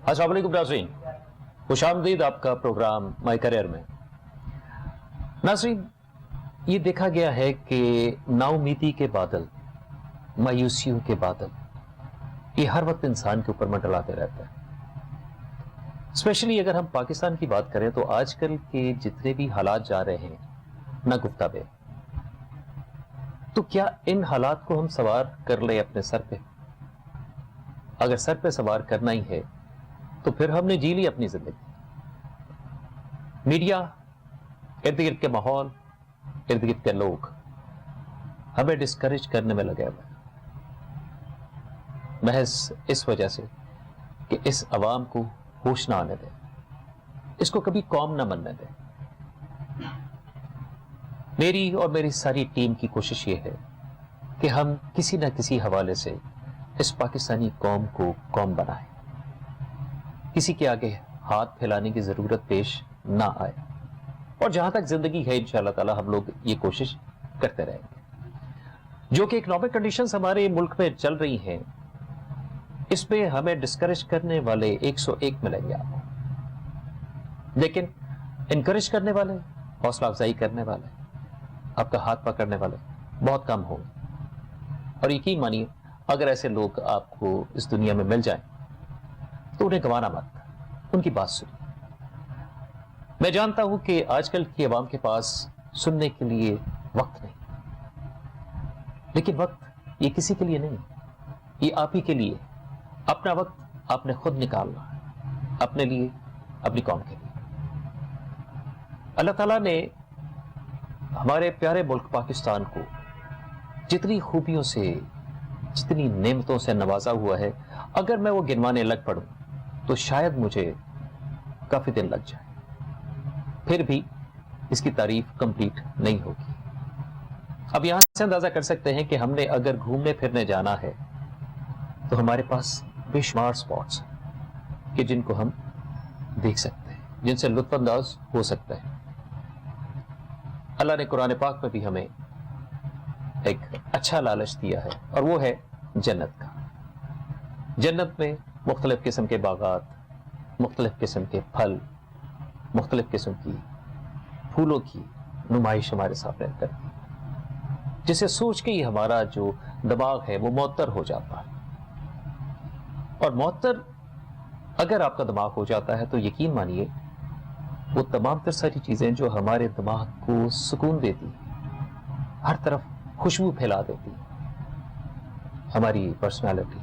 السلام علیکم ناظرین، خوش آمدید آپ کا پروگرام مائی کیریئر میں۔ ناظرین، یہ دیکھا گیا ہے کہ نا امیدی کے بادل، مایوسیوں کے بادل یہ ہر وقت انسان کے اوپر منڈلاتے رہتا ہے۔ اسپیشلی اگر ہم پاکستان کی بات کریں تو آج کل کے جتنے بھی حالات جا رہے ہیں نہ گفتہ بے، تو کیا ان حالات کو ہم سوار کر لیں اپنے سر پہ؟ اگر سر پہ سوار کرنا ہی ہے تو پھر ہم نے جی لی اپنی زندگی۔ میڈیا، ارد گرد کے ماحول، ارد گرد کے لوگ ہمیں ڈسکریج کرنے میں لگے ہوئے، محض اس وجہ سے کہ اس عوام کو ہوش نہ آنے دیں، اس کو کبھی قوم نہ بننے دیں۔ میری اور میری ساری ٹیم کی کوشش یہ ہے کہ ہم کسی نہ کسی حوالے سے اس پاکستانی قوم کو قوم بنائیں، کسی کے آگے ہاتھ پھیلانے کی ضرورت پیش نہ آئے، اور جہاں تک زندگی ہے انشاءاللہ تعالی ہم لوگ یہ کوشش کرتے رہیں گے۔ جو کہ اکنامک کنڈیشنز ہمارے ملک میں چل رہی ہیں، اس پہ ہمیں ڈسکریج کرنے والے 101 ملیں گے آپ کو، لیکن انکریج کرنے والے، حوصلہ افزائی کرنے والے، آپ کا ہاتھ پکڑنے والے بہت کم ہوں گے۔ اور یقین مانیے اگر ایسے لوگ آپ کو اس دنیا میں مل جائیں تو انہیں گوانا مت، ان کی بات سنیں۔ میں جانتا ہوں کہ آج کل کی عوام کے پاس سننے کے لیے وقت نہیں، لیکن وقت یہ کسی کے لیے نہیں، یہ آپ ہی کے لیے۔ اپنا وقت آپ نے خود نکالنا ہے، اپنے لیے، اپنی قوم کے لیے۔ اللہ تعالیٰ نے ہمارے پیارے ملک پاکستان کو جتنی خوبیوں سے، جتنی نعمتوں سے نوازا ہوا ہے، اگر میں وہ گنوانے لگ پڑوں تو شاید مجھے کافی دن لگ جائے، پھر بھی اس کی تعریف کمپلیٹ نہیں ہوگی۔ اب یہاں سے اندازہ کر سکتے ہیں کہ ہم نے اگر گھومنے پھرنے جانا ہے تو ہمارے پاس بے شمار سپاٹس ہیں کہ جن کو ہم دیکھ سکتے ہیں، جن سے لطف انداز ہو سکتا ہے۔ اللہ نے قرآن پاک میں بھی ہمیں ایک اچھا لالچ دیا ہے، اور وہ ہے جنت کا۔ جنت میں مختلف قسم کے باغات، مختلف قسم کے پھل، مختلف قسم کی پھولوں کی نمائش ہمارے سامنے کرتی ہے، جسے سوچ کے ہی ہمارا جو دماغ ہے وہ معطر ہو جاتا ہے۔ اور معطر اگر آپ کا دماغ ہو جاتا ہے تو یقین مانیے وہ تمام تر ساری چیزیں جو ہمارے دماغ کو سکون دیتی، ہر طرف خوشبو پھیلا دیتی، ہماری پرسنالٹی،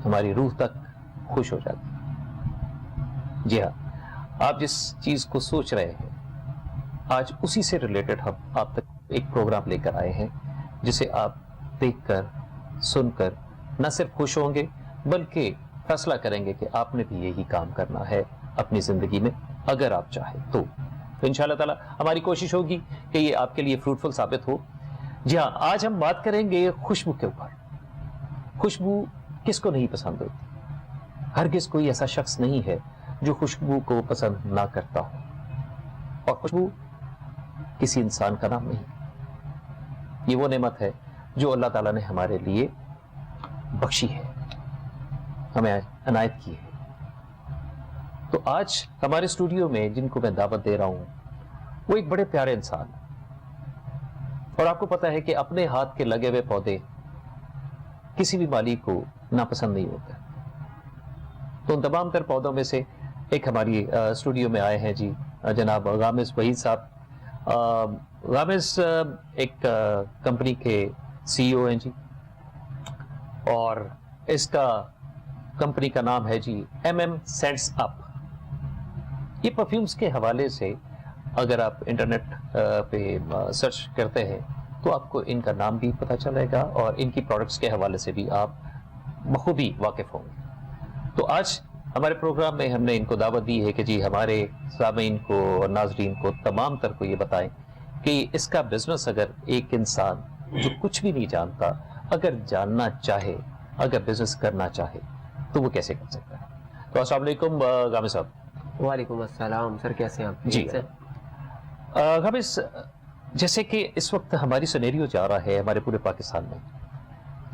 ہماری روح تک خوش ہو جاتی۔ جی ہاں، آپ جس چیز کو سوچ رہے ہیں آج اسی سے ریلیٹڈ ہم آپ تک ایک پروگرام لے کر آئے ہیں، جسے آپ دیکھ کر، سن کر نہ صرف خوش ہوں گے بلکہ فیصلہ کریں گے کہ آپ نے بھی یہی کام کرنا ہے اپنی زندگی میں اگر آپ چاہیں تو انشاءاللہ تعالی ہماری کوشش ہوگی کہ یہ آپ کے لیے فروٹفل ثابت ہو۔ جی ہاں، آج ہم بات کریں گے خوشبو کے اوپر۔ خوشبو کس کو نہیں پسند ہوتی؟ ہرگز کوئی ایسا شخص نہیں ہے جو خوشبو کو پسند نہ کرتا ہو، اور خوشبو کسی انسان کا نام نہیں، یہ وہ نعمت ہے جو اللہ تعالیٰ نے ہمارے لیے بخشی ہے، ہمیں عنایت کی ہے۔ تو آج ہمارے اسٹوڈیو میں جن کو میں دعوت دے رہا ہوں وہ ایک بڑے پیارے انسان، اور آپ کو پتا ہے کہ اپنے ہاتھ کے لگے ہوئے پودے کسی بھی مالی کو ناپسند نہیں ہوتے۔ تو ان تمام تر پودوں میں سے ایک ہماری اسٹوڈیو میں آئے ہیں جی جناب غامض وحید صاحب۔ غامض ایک کمپنی کے سی او ہیں جی، اور اس کا کمپنی کا نام ہے جی MM سینٹس اپ۔ یہ پرفیومز کے حوالے سے اگر آپ انٹرنیٹ پہ سرچ کرتے ہیں تو آپ کو ان کا نام بھی پتہ چلے گا، اور ان کی پروڈکٹس کے حوالے سے بھی آپ بخوبی واقف ہوں گے۔ تو آج ہمارے پروگرام میں ہم نے ان کو دعوت دی ہے کہ جی ہمارے سامعین کو اور ناظرین کو تمام تر کو یہ بتائیں کہ اس کا بزنس اگر ایک انسان جو کچھ بھی نہیں جانتا اگر جاننا چاہے، اگر بزنس کرنا چاہے تو وہ کیسے کر سکتا ہے۔ تو السلام علیکم غامض صاحب۔ وعلیکم السلام سر، کیسے ہیں آپ؟ جی غامض، جیسے کہ اس وقت ہماری سینیریو جا رہا ہے ہمارے پورے پاکستان میں،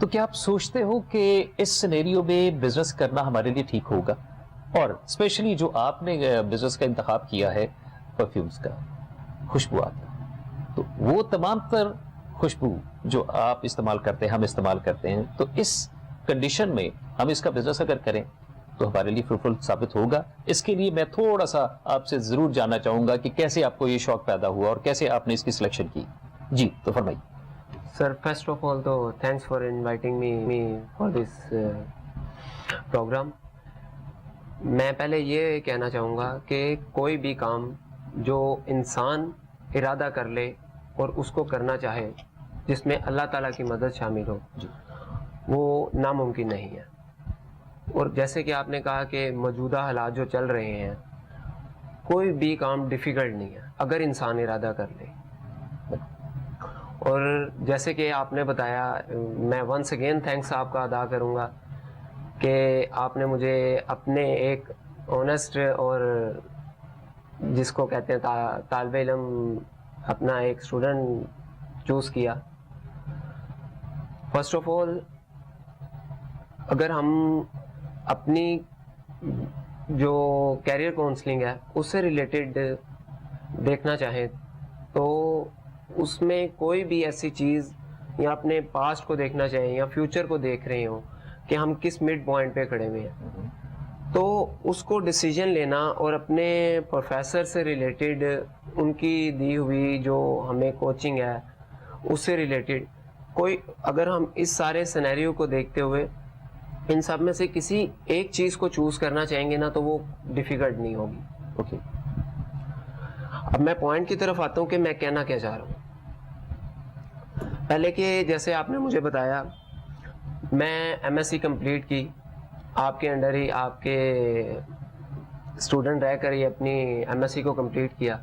تو کیا آپ سوچتے ہو کہ اس سینیریو میں بزنس کرنا ہمارے لیے ٹھیک ہوگا؟ اور اسپیشلی جو آپ نے بزنس کا انتخاب کیا ہے پرفیومز کا، خوشبوات، تو وہ تمام تر خوشبو جو آپ استعمال کرتے ہیں، ہم استعمال کرتے ہیں، تو اس کنڈیشن میں ہم اس کا بزنس اگر کریں تو ہمارے لیے فروٹفل ثابت ہوگا. اس کے لیے میں تھوڑا سا آپ سے ضرور جاننا چاہوں گا کہ کیسے آپ کو یہ شوق پیدا ہوا اور کیسے آپ نے اس کی سلیکشن کی. جی تو فرمائیے. سر فرسٹ آف آل تو thanks for inviting me for this programme. میں پہلے یہ کہنا چاہوں گا کہ کوئی بھی کام جو انسان ارادہ کر لے اور اس کو کرنا چاہے جس میں اللہ تعالیٰ کی مدد شامل ہو، جی وہ ناممکن نہیں ہے. اور جیسے کہ آپ نے کہا کہ موجودہ حالات جو چل رہے ہیں، کوئی بھی کام ڈیفیکلٹ نہیں ہے اگر انسان ارادہ کر لے. اور جیسے کہ آپ نے بتایا، میں ونس اگین تھینکس آپ کا ادا کروں گا کہ آپ نے مجھے اپنے ایک آنیسٹ اور جس کو کہتے ہیں طالب علم، اپنا ایک اسٹوڈنٹ چوز کیا. فرسٹ آف آل اگر ہم اپنی جو کیریئر کاؤنسلنگ ہے اس سے ریلیٹڈ دیکھنا چاہیں تو اس میں کوئی بھی ایسی چیز یا اپنے پاسٹ کو دیکھنا چاہیں یا فیوچر کو دیکھ رہے ہوں کہ ہم کس مڈ پوائنٹ پہ کھڑے ہوئے ہیں، تو اس کو ڈیسیجن لینا اور اپنے پروفیسر سے ریلیٹڈ ان کی دی ہوئی جو ہمیں کوچنگ ہے اس سے ریلیٹڈ کوئی، اگر ہم اس سارے سینیریو کو دیکھتے ہوئے ان سب میں سے کسی ایک چیز کو چوز کرنا چاہیں گے نا تو وہ ڈیفیکلٹ نہیں ہوگی. اوکے. اب میں پوائنٹ کی طرف آتا ہوں کہ میں کہنا کیا چاہ رہا ہوں. پہلے کہ جیسے آپ نے مجھے بتایا، میں ایم ایس سی کمپلیٹ کی آپ کے انڈر ہی، آپ کے اسٹوڈنٹ رہ کر ہی اپنی ایم ایس سی کو کمپلیٹ کیا.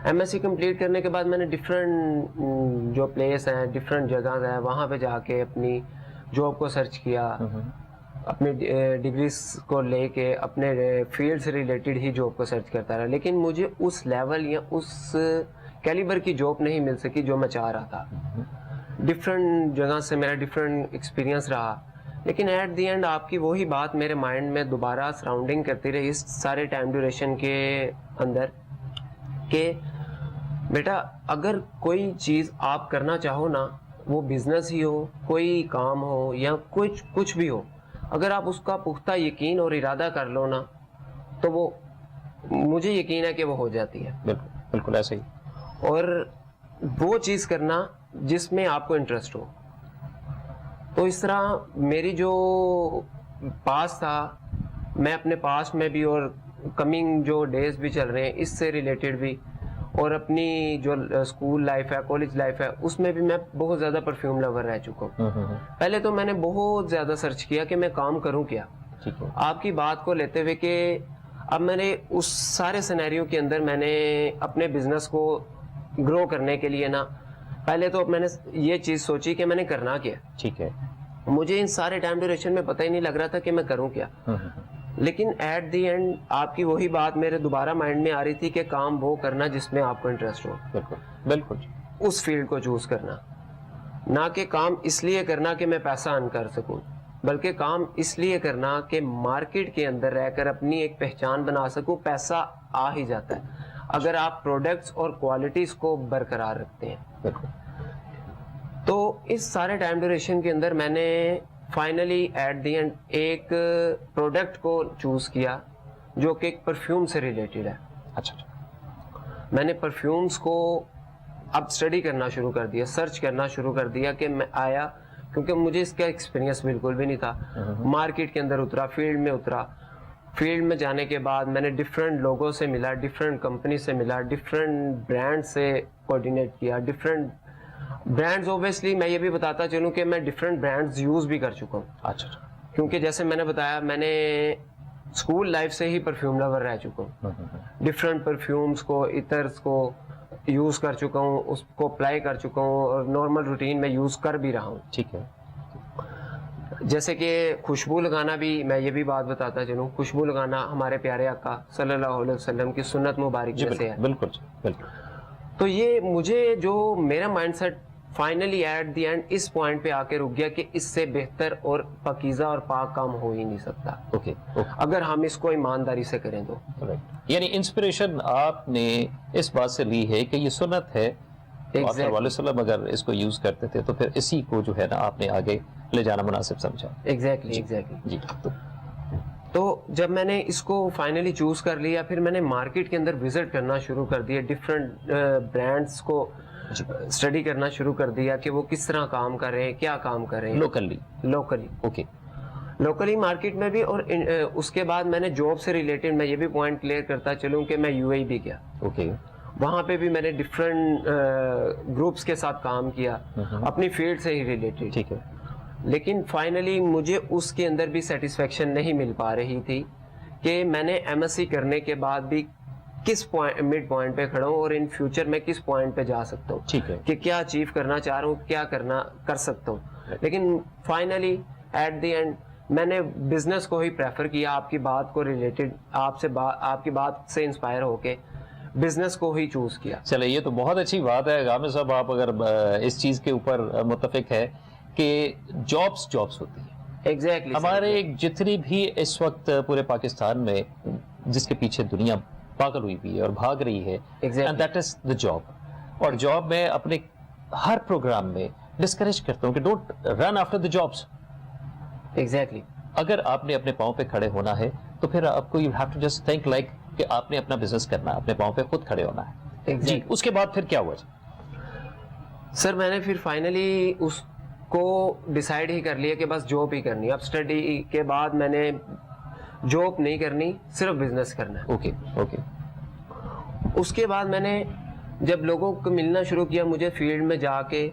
ایم ایس سی کمپلیٹ کرنے کے بعد میں نے ڈفرینٹ جو پلیس ہیں، ڈفرینٹ جگہ ہیں، وہاں پہ جا کے اپنی جاب کو سرچ کیا، اپنی ڈگریز کو لے کے اپنے فیلڈ سے ریلیٹڈ ہی جاب کو سرچ کرتا رہا. لیکن مجھے اس لیول یا اس کیلیبر کی جاب نہیں مل سکی جو میں چاہ رہا تھا. ڈفرینٹ جگہ سے میرا ڈفرینٹ ایکسپیرینس رہا، لیکن ایٹ دی اینڈ آپ کی وہی بات میرے مائنڈ میں دوبارہ سراؤنڈنگ کرتی رہی اس سارے ٹائم ڈیوریشن کے اندر کہ بیٹا اگر کوئی چیز آپ کرنا چاہو نا، وہ بزنس ہی ہو، کوئی کام ہو یا کچھ بھی ہو، اگر آپ اس کا پختہ یقین اور ارادہ کر لو نا تو وہ، مجھے یقین ہے کہ وہ ہو جاتی ہے. بالکل بالکل ایسے ہی. اور وہ چیز کرنا جس میں آپ کو انٹرسٹ ہو. تو اس طرح میری جو پاس تھا، میں اپنے پاس میں بھی اور کمنگ جو ڈیز بھی چل رہے ہیں اس سے ریلیٹڈ بھی، اور اپنی جو اسکول لائف ہے، کالج لائف ہے، اس میں بھی میں بہت زیادہ پرفیوم لور رہ چکا ہوں. پہلے تو میں نے بہت زیادہ سرچ کیا کہ میں کام کروں کیا. آپ کی بات کو لیتے ہوئے کہ اب میں نے اس سارے سینیریو کے اندر میں نے اپنے بزنس کو گرو کرنے کے لیے نا، پہلے تو میں نے یہ چیز سوچی کہ میں نے کرنا کیا. ٹھیک ہے. مجھے ان سارے ٹائم ڈیوریشن میں پتہ ہی نہیں لگ رہا تھا کہ میں کروں کیا. لیکن ایٹ دی اینڈ آپ کی وہی بات میرے دوبارہ مائنڈ میں آ رہی تھی کہ کام وہ کرنا جس میں آپ کو انٹرسٹ ہو. بالکل بالکل. اس فیلڈ کو چوز کرنا، نہ کہ کام اس لیے کرنا کہ میں پیسہ ارن کر سکوں، بلکہ کام اس لیے کرنا کہ مارکیٹ کے اندر رہ کر اپنی ایک پہچان بنا سکوں. پیسہ آ ہی جاتا ہے اگر آپ پروڈکٹس اور کوالٹیز کو برقرار رکھتے ہیں. بالکل. تو اس سارے ٹائم ڈیوریشن کے اندر میں نے فائنلی ایٹ دی اینڈ ایک پروڈکٹ کو چوز کیا جو کہ ایک پرفیوم سے ریلیٹڈ ہے. اچھا. میں نے پرفیومز کو اب اسٹڈی کرنا شروع کر دیا، سرچ کرنا شروع کر دیا کہ میں آیا، کیونکہ مجھے اس کا ایکسپیرینس بالکل بھی نہیں تھا. مارکیٹ کے اندر اترا، فیلڈ میں اترا. فیلڈ میں جانے کے بعد میں نے ڈفرینٹ لوگوں سے ملا، ڈفرینٹ کمپنی سے ملا، ڈفرینٹ برانڈ سے کوآرڈینیٹ کیا. ڈفرینٹ برانڈز، اوبیسلی میں یہ بھی بتاتا چلوں کہ میں ڈفرینٹ برانڈز یوز بھی کر چکا ہوں. اچھا. کیونکہ جیسے میں نے بتایا، میں نے اسکول لائف سے ہی پرفیوم لور رہ چکا ہوں. ڈفرینٹ پرفیومز کو، عطرز کو یوز کر چکا ہوں، اس کو اپلائی کر چکا ہوں اور نارمل روٹین میں یوز کر بھی رہا ہوں. ٹھیک ہے. جیسے کہ خوشبو لگانا بھی، میں یہ بھی بات بتاتا چلوں، خوشبو لگانا ہمارے پیارے آقا صلی اللہ علیہ وسلم کی سنت مبارک میں سے ہے. بالکل بالکل. تو یہ مجھے جو میرا mind set finally at the end اس پوائنٹ پہ آ کے رک گیا کہ اس سے بہتر اور پاکیزہ اور پاک کام ہو ہی نہیں سکتا اوکے اگر ہم اس کو ایمانداری سے کریں تو. یعنی انسپریشن آپ نے اس بات سے لی ہے کہ یہ سنت ہے, آپ صلی اللہ علیہ وسلم اگر اس کو یوز کرتے تھے تو پھر اسی کو جو ہے نا آپ نے آگے لے جانا مناسب سمجھا. ایگزیکٹلی جی. تو جب میں نے اس کو فائنلی چوز کر لیا, پھر میں نے مارکیٹ کے اندر وزٹ کرنا شروع کر دیا, ڈفرینٹ برانڈس کو اسٹڈی کرنا شروع کر دیا کہ وہ کس طرح کام کر رہے ہیں, کیا کام کر رہے ہیں لوکلی. اوکے, لوکلی مارکیٹ میں بھی. اور اس کے بعد میں نے جاب سے ریلیٹڈ میں یہ بھی پوائنٹ کلیئر کرتا چلوں کہ میں یو اے بھی گیا. اوکے, وہاں پہ بھی میں نے ڈفرینٹ گروپس کے ساتھ کام کیا اپنی فیلڈ سے ہی ریلیٹڈ. ٹھیک ہے. لیکن فائنلی مجھے اس کے اندر بھی سیٹسفیکشن نہیں مل پا رہی تھی کہ میں نے ایم ایس سی کرنے کے بعد بھی کس مڈ پوائنٹ پہ کھڑا ہوں اور ان فیوچر میں کس پوائنٹ پہ جا سکتا ہوں. ٹھیک ہے. کہ کیا اچیو کرنا چاہ رہا ہوں, کیا کر سکتا ہوں. لیکن فائنلی ایٹ دی اینڈ میں نے بزنس کو ہی پریفر کیا, آپ کی بات کو ریلیٹڈ آپ کی بات سے انسپائر ہو کے بزنس کو ہی چوز کیا. چلے, یہ تو بہت اچھی بات ہے غامر صاحب, آپ اگر اس چیز کے اوپر متفق ہے کہ جابس ہوتی ہیں. ایگزیکٹلی. ہمارے جتنی بھی اس وقت پورے پاکستان میں جس کے پیچھے دنیا پاگل ہوئی بھی ہے اور بھاگ رہی ہے, and that is the job. اور جاب میں اپنے ہر پروگرام میں ڈسکریج کرتا ہوں کہ don't run after the jobs. Exactly. اگر آپ نے اپنے پاؤں پہ کھڑے ہونا ہے تو پھر آپ کو you have to just think like کہ آپ نے اپنا بزنس کرنا ہے, اپنے پاؤں پہ خود کھڑے ہونا ہے. جی, اس کے بعد پھر کیا ہوا سر؟ میں نے پھر فائنلی اس کو ڈیسائیڈ ہی کر لیا کہ بس جاب ہی کرنی ہے. اب اسٹڈی کے بعد میں نے جاب نہیں کرنی, صرف بزنس کرنا ہے. اوکے. اس کے بعد میں نے جب لوگوں کو ملنا شروع کیا, مجھے فیلڈ میں جا کے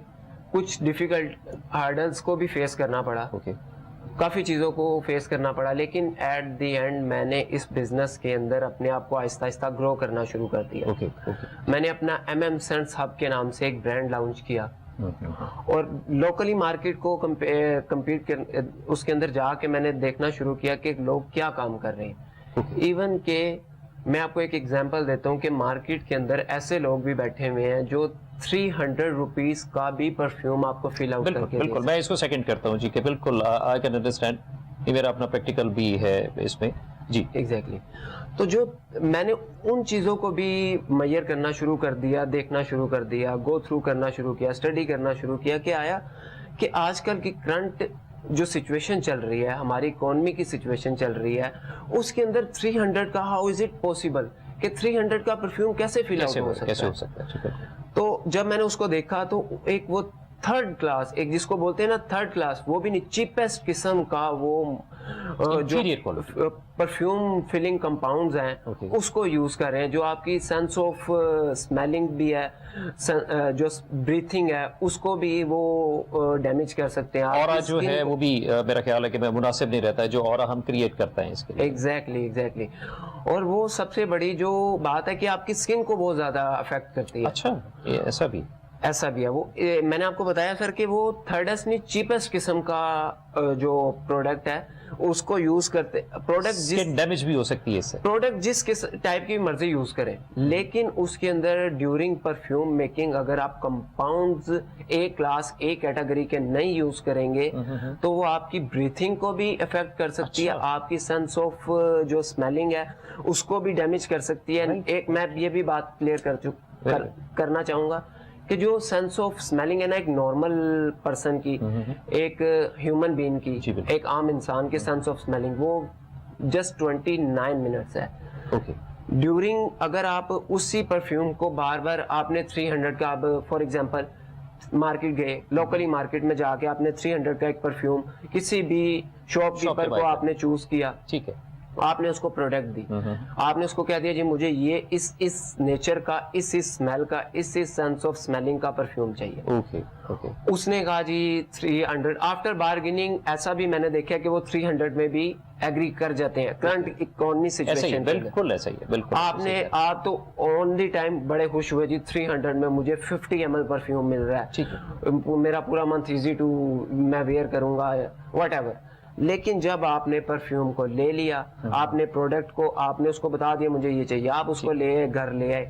کچھ ڈیفیکلٹ ہارڈلس کو بھی فیس کرنا پڑا. کافی چیزوں کو فیس کرنا پڑا, لیکن ایٹ دی اینڈ میں نے اس بزنس کے اندر اپنے آپ کو آہستہ آہستہ گرو کرنا شروع کر دیا. میں نے اپنا سینٹس ہب کے نام سے ایک برانڈ لانچ کیا اور لوکلی مارکیٹ کو کمپیٹ اس کے اندر جا کے میں نے دیکھنا شروع کیا کہ لوگ کیا کام کر رہے ہیں. ایون کہ میں آپ کو ایک ایگزامپل دیتا ہوں کہ مارکیٹ کے اندر ایسے لوگ بھی بیٹھے ہوئے ہیں جو 300 روپیز کا بھی پرفیوم آپ کو فل آؤٹ کر کے. بالکل, میں اس کو سیکنڈ کرتا ہوں جی, کہ بالکل آئی کین انڈرسٹینڈ, یہ میرا اپنا پریکٹیکل بھی ہے اس میں. جی ایگزیکٹلی. تو جو میں نے ان چیزوں کو بھی میئر کرنا شروع کر دیا, دیکھنا شروع کر دیا, گو تھرو کرنا شروع کیا, اسٹڈی کرنا شروع کیا, کہ آیا کہ آج کل کی کرنٹ جو سچویشن چل رہی ہے, ہماری اکانومی کی سچویشن چل رہی ہے, اس کے اندر 300 کا ہاؤ از اٹ پاسبل کہ 300 کا پرفیوم کیسے فل آؤٹ ہو سکتا ہے. تو جب میں نے اس کو دیکھا تو ایک وہ تھرڈ کلاس, ایک جس کو بولتے ہیں نا تھرڈ کلاس, وہ بھی نہیں, چیپسٹ قسم کا وہ جو پرفیوم فلنگ کمپاؤنڈز ہیں اس کو یوز کر رہے ہیں, جو آپ کی سینس آف اسمیلنگ بھی ہے, جو بریتھنگ ہے اس کو بھی وہ ڈیمیج کر سکتے ہیں. اورا جو ہے وہ بھی میرا خیال ہے کہ مناسب نہیں رہتا ہے جو اورا ہم کریٹ کرتے ہیں اس کے لیے. ایگزیکٹلی. اور وہ سب سے بڑی جو بات ہے کہ آپ کی اسکن کو بہت زیادہ افیکٹ کرتی ہے. اچھا, ایسا بھی ہے. وہ میں نے آپ کو بتایا سر کہ وہ تھرڈسٹ نہیں, چیپسٹ قسم کا جو پروڈکٹ ہے اس کو یوز کرتے. پروڈکٹ ڈیمیج بھی ہو سکتی ہے اس سے, پروڈکٹ جس ٹائپ کی مرضی یوز کریں, لیکن اس کے اندر ڈیورنگ پرفیوم میکنگ اگر آپ کمپاؤنڈز ایک کلاس ایک کیٹیگری کے نہیں یوز کریں گے تو وہ آپ کی بریتھنگ کو بھی افیکٹ کر سکتی ہے, آپ کی سینس آف جو اسمیلنگ ہے اس کو بھی ڈیمیج کر سکتی ہے. ایک میں یہ بھی بات کلیئر کرنا چاہوں گا کہ جو سینس آف اسمیلنگ ہے نا, ایک نارمل پرسن کی, ایک ہیومن بینگ کی, ایک عام انسان کی سینس آف اسمیلنگ وہ جسٹ 29 منٹس ہے. ڈیورنگ اگر آپ اسی پرفیوم کو بار بار آپ نے 300 کا, اب فار ایگزامپل مارکیٹ گئے, لوکلی مارکیٹ میں جا کے آپ نے 300 کا ایک پرفیوم کسی بھی شاپ کیپر کو آپ نے چوز کیا, ٹھیک ہے, آپ نے اس کو پروڈکٹ دی, آپ نے اس کو کہہ دیا جی مجھے یہ اس نیچر کا, اس اسمیل کا, اس سینس آف اسمیلنگ کا پرفیوم چاہیے. اس نے کہا جی 300. آفٹر بارگیننگ ایسا بھی میں نے دیکھا کہ وہ 300 میں بھی ایگری کر جاتے ہیں کرنٹ اکانومی سچویشن. بالکل ایسا ہی ہے, بالکل. آپ تو آن دی ٹائم بڑے خوش ہوئے جی 300 میں مجھے 50 ml پرفیوم مل رہا ہے, میرا پورا منتھ ایزی ٹو, میں ویئر کروں گا واٹ ایور. لیکن جب آپ نے پرفیوم کو لے لیا, آپ نے پروڈکٹ کو, آپ نے اس کو بتا دیا مجھے یہ چاہیے, آپ اس کو لے گھر لے آئے,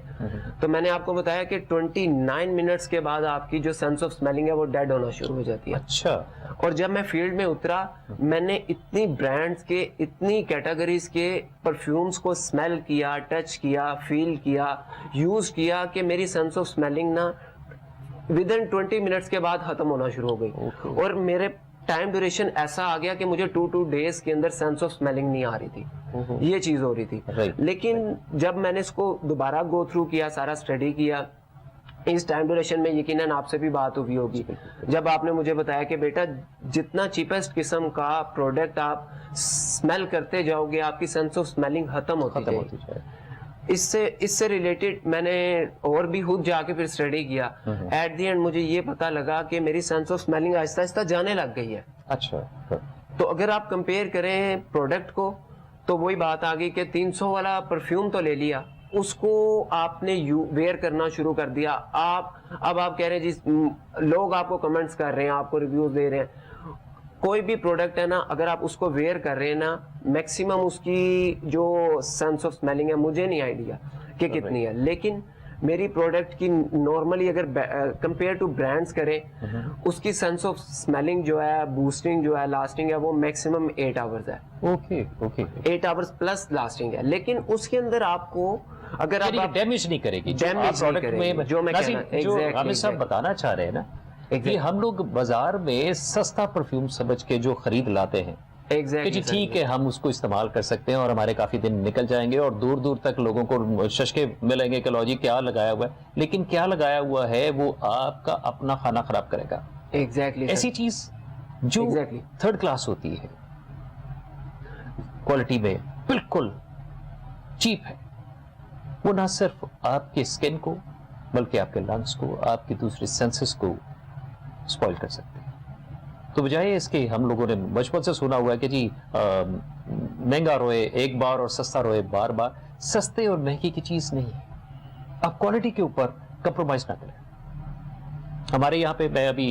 تو میں نے آپ کو بتایا کہ 29 منٹس کے بعد آپ کی جو سینس آف اسمیلنگ ہے وہ ڈیڈ ہونا شروع ہو جاتی ہے. اچھا. اور جب میں فیلڈ میں اترا, میں نے اتنی برانڈز کے, اتنی کیٹیگریز کے پرفیومز کو اسمیل کیا, ٹچ کیا, فیل کیا, یوز کیا کہ میری سینس آف اسمیلنگ نا ودن 20 منٹس کے بعد ختم ہونا شروع ہو گئی. اور میرے ٹائم ڈیوریشن ایسا آ گیا کہ مجھے 2 days کے اندر سینس آف اسمیلنگ نہیں آ رہی تھی, یہ چیز ہو رہی تھی. لیکن جب میں نے اس کو دوبارہ گو تھرو کیا, سارا اسٹڈی کیا, اس ٹائم ڈیوریشن میں یقیناً آپ سے بھی بات ہوئی ہوگی جب آپ نے مجھے بتایا کہ بیٹا جتنا چیپسٹ قسم کا پروڈکٹ آپ اسمیل کرتے جاؤ گے آپ کی سینس آف اسمیلنگ ختم ہوتی جائے. اس سے ریلیٹڈ میں نے اور بھی خود جا کے پھر اسٹڈی کیا. ایٹ دی اینڈ مجھے یہ پتا لگا کہ میری سینس آف اسمیلنگ آہستہ آہستہ جانے لگ گئی ہے. اچھا. تو اگر آپ کمپیئر کریں پروڈکٹ کو تو وہی بات آ گئی کہ 300 والا پرفیوم تو لے لیا, اس کو آپ نے ویئر کرنا شروع کر دیا. اب آپ کہہ رہے ہیں جی, لوگ آپ کو کمنٹس کر رہے ہیں, آپ کو ریویوز دے رہے ہیں. کوئی بھی پروڈکٹ ہے نا, اگر آپ اس کو ویئر کر رہے ہیں نا, میکسیمم اس کی جو سینس آف اسمیلنگ ہے مجھے نہیں آئیڈیا کہ کتنی ہے, لیکن میری پروڈکٹ کی نارملی اگر کمپیئر ٹو برانڈس کریں اس کی سینس آف اسمیلنگ جو ہے, بوسٹنگ جو ہے, لاسٹنگ ہے, وہ میکسیمم 8 hours ہے. اوکے 8 hours پلس لاسٹنگ ہے. لیکن اس کے اندر آپ کو اگر آپ ڈیمیج نہیں کرے گی جو میں حامد صاحب بتانا چاہ رہے ہیں نا کہ ہم لوگ بازار میں سستا پرفیوم سمجھ کے جو خرید لاتے ہیں کہ جی ٹھیک ہے ہم اس کو استعمال کر سکتے ہیں اور ہمارے کافی دن نکل جائیں گے اور دور دور تک لوگوں کو ششکے ملیں گے کہ لو جی کیا لگایا ہوا ہے, لیکن کیا لگایا ہوا ہے وہ آپ کا اپنا کھانا خراب کرے گا. ایسی چیز جو تھرڈ کلاس ہوتی ہے, کوالٹی میں بالکل چیپ ہے, وہ نہ صرف آپ کے اسکن کو بلکہ آپ کے لنگس کو, آپ کی دوسری سینسز کو اسپوائل کر سکتے ہیں. تو بجائے اس کے ہم لوگوں نے بچپن سے سنا ہوا ہے کہ جی مہنگا روئے ایک بار اور سستا روئے بار بار. سستے اور مہنگی کی چیز نہیں ہے, آپ کوالٹی کے اوپر کمپرومائز نہ کریں. ہمارے یہاں پہ میں ابھی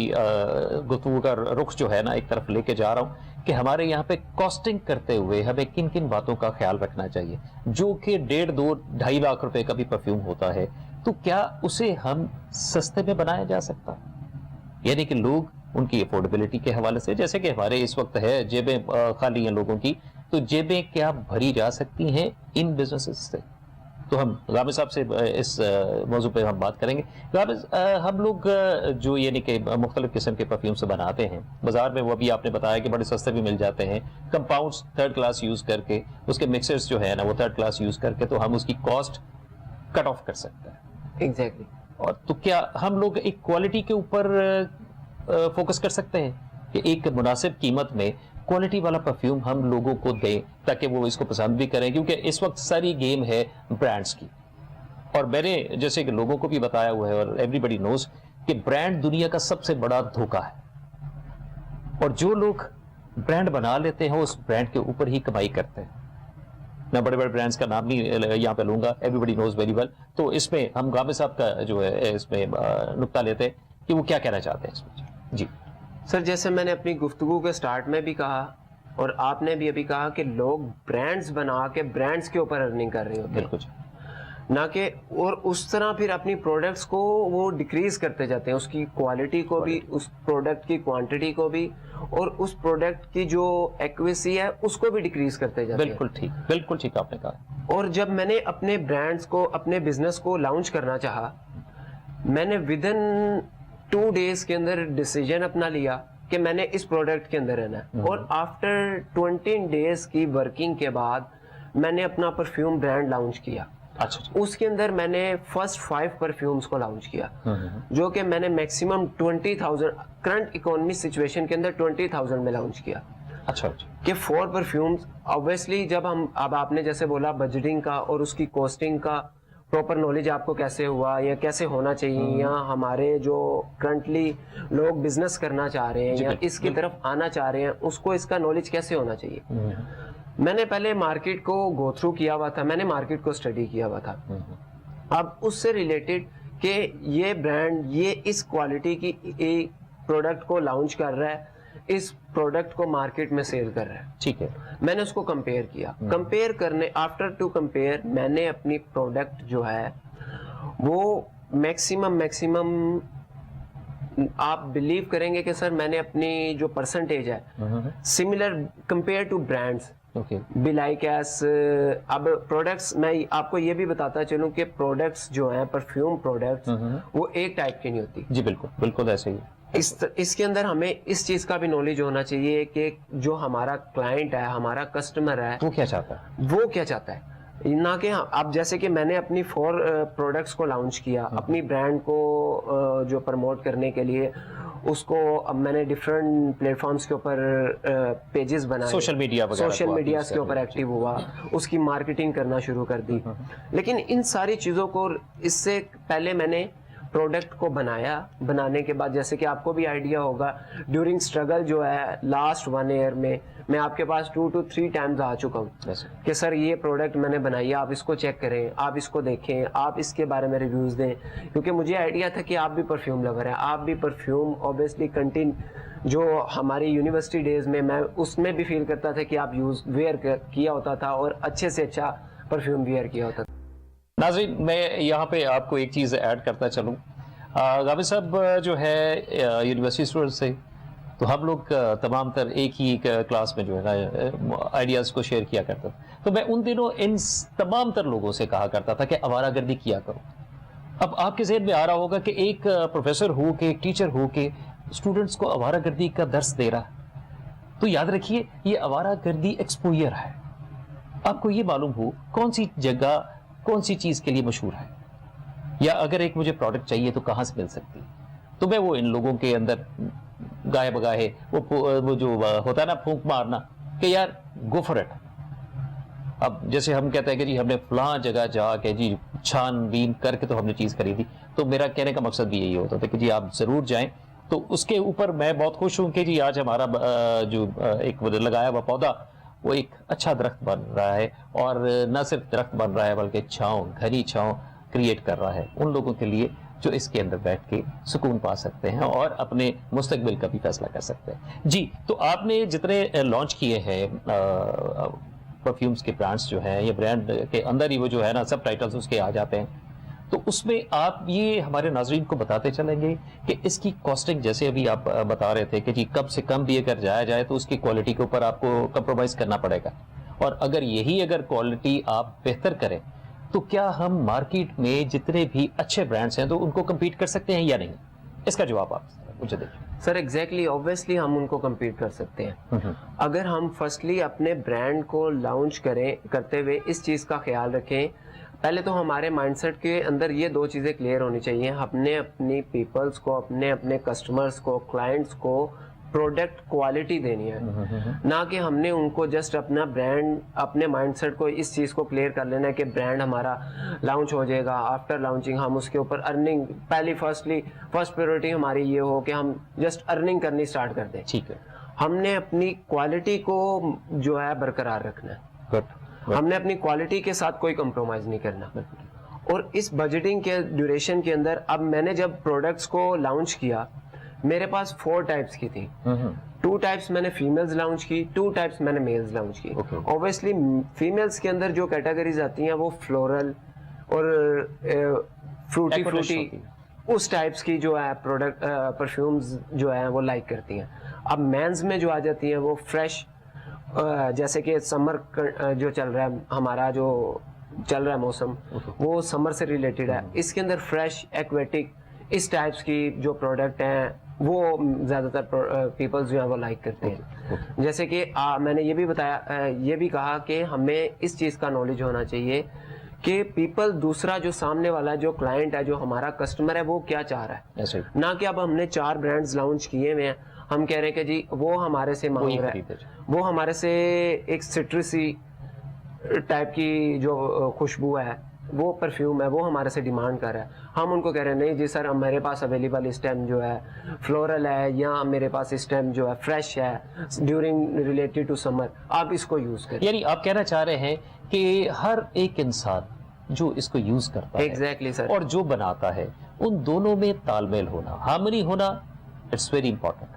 گفتگو کا رخ جو ہے نا ایک طرف لے کے جا رہا ہوں کہ ہمارے یہاں پہ کاسٹنگ کرتے ہوئے ہمیں کن کن باتوں کا خیال رکھنا چاہیے. جو کہ 1.5 2 2.5 لاکھ روپے کا بھی پرفیوم ہوتا ہے, تو کیا اسے ہم سستے میں بنایا جا سکتا؟ یعنی کہ لوگ ان کی افورڈیبلٹی کے حوالے سے, جیسے کہ ہمارے اس وقت ہے جیبیں خالی ہیں لوگوں کی, تو جیبیں کیا بھری جا سکتی ہیں ان بزنسز سے؟ تو ہم غامد صاحب سے اس موضوع پہ ہم بات کریں گے. غامد, ہم لوگ جو یعنی کہ مختلف قسم کے پرفیوم سے بناتے ہیں بازار میں, وہ بھی آپ نے بتایا کہ بڑے سستے بھی مل جاتے ہیں, کمپاؤنڈس تھرڈ کلاس یوز کر کے, اس کے مکسرز جو ہے نا وہ تھرڈ کلاس یوز کر کے, تو ہم اس کی کاسٹ کٹ آف کر سکتے ہیں. ایگزیکٹلی. اور تو کیا ہم لوگ ایک کوالٹی کے اوپر فوکس کر سکتے ہیں کہ ایک مناسب قیمت میں کوالٹی والا پرفیوم ہم لوگوں کو دیں تاکہ وہ اس کو پسند بھی کریں؟ کیونکہ اس وقت ساری گیم ہے برانڈز کی, اور میں نے جیسے کہ لوگوں کو بھی بتایا ہوا ہے اور ایوری بڈی نوز کہ برانڈ دنیا کا سب سے بڑا دھوکہ ہے, اور جو لوگ برانڈ بنا لیتے ہیں اس برانڈ کے اوپر ہی کمائی کرتے ہیں. میں بڑے بڑے برانڈز کا نام نہیں یہاں پہ لوں گا, ایوری بڈی نوز ویری ویل. تو اس میں ہم غامد صاحب کا جو ہے اس میں نقطہ لیتے ہیں کہ وہ کیا کہنا چاہتے ہیں اس میں. جی سر, جیسے میں نے اپنی گفتگو کے سٹارٹ میں بھی کہا اور آپ نے بھی ابھی کہا کہ لوگ برانڈز بنا کے برانڈز کے اوپر ارننگ کر رہے ہوتے ہیں, بالکل, نہ کہ اور اس طرح پھر اپنی پروڈکٹس کو وہ ڈیکریز کرتے جاتے ہیں, اس کی کوالٹی کو بھی, اس پروڈکٹ کی کوانٹٹی کو بھی, اور اس پروڈکٹ کی جو ایکوریسی ہے اس کو بھی ڈیکریز کرتے جاتے ہیں. بالکل ٹھیک, بالکل ٹھیک آپ نے کہا. اور جب میں نے اپنے برانڈز کو, اپنے بزنس کو لانچ کرنا چاہا, میں نے ودن 2 days کے اندر ڈیسیجن اپنا لیا کہ میں نے اس پروڈکٹ کے اندر رہنا ہے. اور آفٹر 20 days کی ورکنگ کے بعد میں نے اپنا پرفیوم برانڈ لانچ کیا. اچھا, اس کے اندر میں نے فرسٹ 5 پرفیومز کو لانچ کیا, جو کہ میں نے میکسیمم 20,000 کرنٹ اکانومی سچویشن کے اندر 20,000 میں لانچ کیا. اچھا کہ 4 پرفیومز اوبیسلی جب ہم, اب آپ نے جیسے بولا بجٹنگ کا اور اس کی کاسٹنگ کا پراپر نالج آپ کو کیسے ہوا یا کیسے ہونا چاہیے, یا ہمارے جو کرنٹلی لوگ بزنس کرنا چاہ رہے ہیں یا اس کی طرف آنا چاہ رہے ہیں, اس کو اس کا نالج کیسے ہونا چاہیے. میں نے پہلے مارکیٹ کو گو تھرو کیا ہوا تھا, میں نے مارکیٹ کو اسٹڈی کیا ہوا تھا. اب اس سے ریلیٹڈ کہ یہ برانڈ یہ اس کوالٹی کی پروڈکٹ کو لانچ کر رہا ہے, اس پروڈکٹ کو مارکیٹ میں سیل کر رہا ہے. ٹھیک ہے. میں نے اس کو کمپیئر کیا. کمپیئر کرنے آفٹر ٹو کمپیئر میں نے اپنی پروڈکٹ جو ہے وہ میکسیمم آپ بلیو کریں گے کہ سر میں نے اپنی جو پرسنٹیج ہے similar compare to brands like ایس. اب پروڈکٹس میں آپ کو یہ بھی بتاتا چلوں کہ پروڈکٹس جو ہیں پرفیوم پروڈکٹس وہ ایک ٹائپ کی نہیں ہوتی. جی بالکل بالکل ایسے ہی. اس کے اندر ہمیں اس چیز کا بھی نالج ہونا چاہیے کہ جو ہمارا کلائنٹ ہے, ہمارا کسٹمر ہے, وہ کیا چاہتا ہے, نہ کہ اب جیسے کہ میں نے اپنی 4 پروڈکٹس کو لانچ کیا اپنی برانڈ کو جو پروموٹ کرنے کے لیے, اس کو اب میں نے ڈفرینٹ پلیٹ فارمز کے اوپر پیجز بنائے, سوشل میڈیاز کے اوپر ایکٹیو ہوا, اس کی مارکیٹنگ کرنا شروع کر دی. لیکن ان ساری چیزوں کو اس سے پہلے میں نے پروڈکٹ کو بنانے کے بعد, جیسے کہ آپ کو بھی آئیڈیا ہوگا, ڈیورنگ اسٹرگل جو ہے لاسٹ 1 ایئر میں آپ کے پاس 2 to 3 ٹائمز آ چکا ہوں کہ سر یہ پروڈکٹ میں نے بنائی ہے, آپ اس کو چیک کریں, آپ اس کو دیکھیں, آپ اس کے بارے میں ریویوز دیں. کیونکہ مجھے آئیڈیا تھا کہ آپ بھی پرفیوم لور ہیں, آپ بھی پرفیوم اوبیسلی جو ہماری یونیورسٹی ڈیز میں اس میں بھی فیل کرتا تھا کہ آپ ویئر کیا ہوتا تھا اور اچھے سے اچھا پرفیوم ویئر کیا ہوتا تھا. ناظرین میں یہاں پہ آپ کو ایک چیز ایڈ کرتا چلوں. غامد صاحب جو ہے یونیورسٹی اسٹوڈنٹ سے, تو ہم لوگ تمام تر ایک ہی کلاس میں جو ہے نا آئیڈیاز کو شیئر کیا کرتا تھا. تو میں ان دنوں ان تمام تر لوگوں سے کہا کرتا تھا کہ آوارہ گردی کیا کرو. اب آپ کے ذہن میں آ رہا ہوگا کہ ایک پروفیسر ہو کے, ایک ٹیچر ہو کے اسٹوڈنٹس کو آوارہ گردی کا درس دے رہا, تو یاد رکھیے یہ آوارہ گردی ایکسپوئر ہے. آپ کو یہ معلوم ہو کون سی جگہ کون سی چیز کے لیے مشہور ہے, یا اگر ایک مجھے پروڈکٹ چاہیے تو کہاں سے مل سکتی, تو میں وہ ان لوگوں کے اندر گائے بگاہے وہ جو ہوتا ہے نا پھونک مارنا کہ یار گو فار اٹ. اب جیسے ہم کہتے ہیں کہ جی ہم نے فلاں جگہ جا کے جی چھان بین کر کے تو ہم نے چیز خریدی, تو میرا کہنے کا مقصد بھی یہی ہوتا تھا کہ جی آپ ضرور جائیں. تو اس کے اوپر میں بہت خوش ہوں کہ جی آج ہمارا جو ایک لگایا ہوا پودا وہ ایک اچھا درخت بن رہا ہے, اور نہ صرف درخت بن رہا ہے بلکہ چھاؤں, گھری چھاؤں کریٹ کر رہا ہے ان لوگوں کے لیے جو اس کے اندر بیٹھ کے سکون پا سکتے ہیں اور اپنے مستقبل کا بھی فیصلہ کر سکتے ہیں. جی تو آپ نے جتنے لانچ کیے ہیں پرفیومز کے برانڈس جو ہیں, یہ برانڈ کے اندر ہی وہ جو ہے نا سب ٹائٹلز اس کے آ جاتے ہیں, تو اس میں آپ یہ ہمارے ناظرین کو بتاتے چلیں گے کہ اس کی کاسٹنگ, جیسے ابھی آپ بتا رہے تھے کہ جی کم سے کم بھی اگر جایا جائے تو اس کی کوالٹی کے اوپر آپ کو کمپرومائز کرنا پڑے گا, اور اگر کوالٹی آپ بہتر کریں تو کیا ہم مارکیٹ میں جتنے بھی اچھے برانڈس ہیں تو ان کو کمپیٹ کر سکتے ہیں یا نہیں؟ اس کا جواب آپ مجھے دیں. سر ایگزیکٹلی اوبویسلی ہم ان کو کمپیٹ کر سکتے ہیں اگر ہم فرسٹلی اپنے برانڈ کو لانچ کرتے ہوئے اس چیز کا خیال رکھیں. پہلے تو ہمارے مائنڈ سیٹ کے اندر یہ 2 چیزیں کلیئر ہونی چاہیے. ہم نے اپنی پیپلز کو, اپنے کسٹمرز کو, کلائنٹس کو پروڈکٹ کوالٹی دینی ہے, نہ کہ ہم نے ان کو جسٹ اپنا برانڈ, اپنے مائنڈ سیٹ کو اس چیز کو کلیئر کر لینا ہے کہ برانڈ ہمارا لانچ ہو جائے گا, آفٹر لانچنگ ہم اس کے اوپر ارننگ, فرسٹ پریورٹی ہماری یہ ہو کہ ہم جسٹ ارننگ کرنی سٹارٹ کر دیں. ٹھیک ہے, ہم نے اپنی کوالٹی کو جو ہے برقرار رکھنا ہے. ہم نے اپنی کوالٹی کے ساتھ کوئی کمپرومائز نہیں کرنا. اور اس بجٹنگ کے ڈیوریشن کے اندر اب میں نے جب پروڈکٹس کو لانچ کیا میرے پاس 4 ٹائپس کی تھی. 2 ٹائپس میں نے فیمیلز لانچ کی, 2 ٹائپس میں نے میلز لانچ کی. اوبیسلی فیمیلز کے اندر جو کیٹیگریز آتی ہیں وہ فلورل اور فروٹی اس ٹائپس کی جو ہے پروڈکٹ پرفیومز جو ہیں وہ لائک کرتی ہیں. اب مینز میں جو آ جاتی ہیں وہ فریش, جیسے کہ سمر جو چل رہا ہے, ہمارا جو چل رہا ہے موسم وہ سمر سے ریلیٹڈ ہے, اس کے اندر فریش ایکویٹک اس ٹائپس کی جو پروڈکٹ ہیں وہ زیادہ تر پیپلز جو ہیں وہ لائک کرتے ہیں. جیسے کہ میں نے یہ بھی بتایا, یہ بھی کہا کہ ہمیں اس چیز کا نالج ہونا چاہیے کہ پیپل, دوسرا جو سامنے والا جو کلائنٹ ہے, جو ہمارا کسٹمر ہے, وہ کیا چاہ رہا ہے. نہ کہ اب ہم نے 4 برانڈز لانچ کیے ہوئے ہیں, ہم کہہ رہے ہیں کہ جی وہ ہمارے سے مانگ رہا ہے, وہ ہمارے سے ایک سٹرسی ٹائپ کی جو خوشبو ہے, وہ پرفیوم ہے, وہ ہمارے سے ڈیمانڈ کر رہا ہے. ہم ان کو کہہ رہے ہیں نہیں جی سر میرے پاس اویلیبل اس ٹائم جو ہے فلورل ہے, یا میرے پاس اس ٹائم جو ہے فریش ہے ڈیورنگ ریلیٹڈ ٹو سمر, آپ اس کو یوز کریں. یعنی آپ کہنا چاہ رہے ہیں کہ ہر ایک انسان جو اس کو یوز کرتا ہے ایگزیکٹلی سر, اور جو بناتا ہے, ان دونوں میں تال میل ہونا, ہارمنی ہونا, اٹس ویری امپورٹنٹ.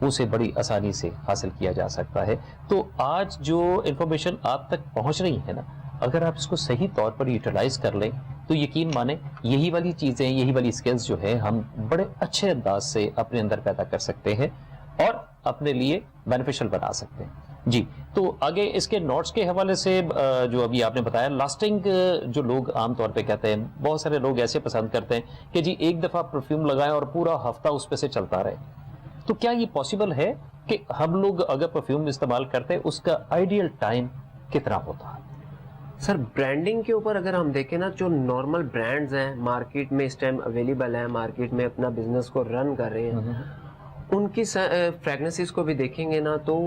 اسے بڑی آسانی سے حاصل کیا جا سکتا ہے. تو آج جو انفارمیشن آپ تک پہنچ رہی ہے نا, اگر آپ اس کو صحیح طور پر یوٹیلائز کر لیں تو یقین مانیں یہی والی چیزیں, یہی والی سکلز جو ہے ہم بڑے اچھے انداز سے اپنے اندر پیدا کر سکتے ہیں اور اپنے لیے بینیفیشل بنا سکتے ہیں. جی, تو آگے اس کے نوٹس کے حوالے سے جو ابھی آپ نے بتایا, لاسٹنگ جو لوگ عام طور پہ کہتے ہیں, بہت سارے لوگ ایسے پسند کرتے ہیں کہ جی ایک دفعہ پرفیوم لگائیں اور پورا ہفتہ اس پہ سے چلتا رہے. تو کیا یہ پاسبل ہے کہ ہم لوگ اگر پرفیوم استعمال کرتے ہیں اس کا آئیڈیل ٹائم کتنا ہوتا ہے؟ سر برانڈنگ کے اوپر اگر ہم دیکھیں نا, جو نارمل برانڈز ہیں مارکیٹ میں اس ٹائم اویلیبل ہیں, مارکیٹ میں اپنا بزنس کو رن کر رہے ہیں, ان کی فریگنسز کو بھی دیکھیں گے نا تو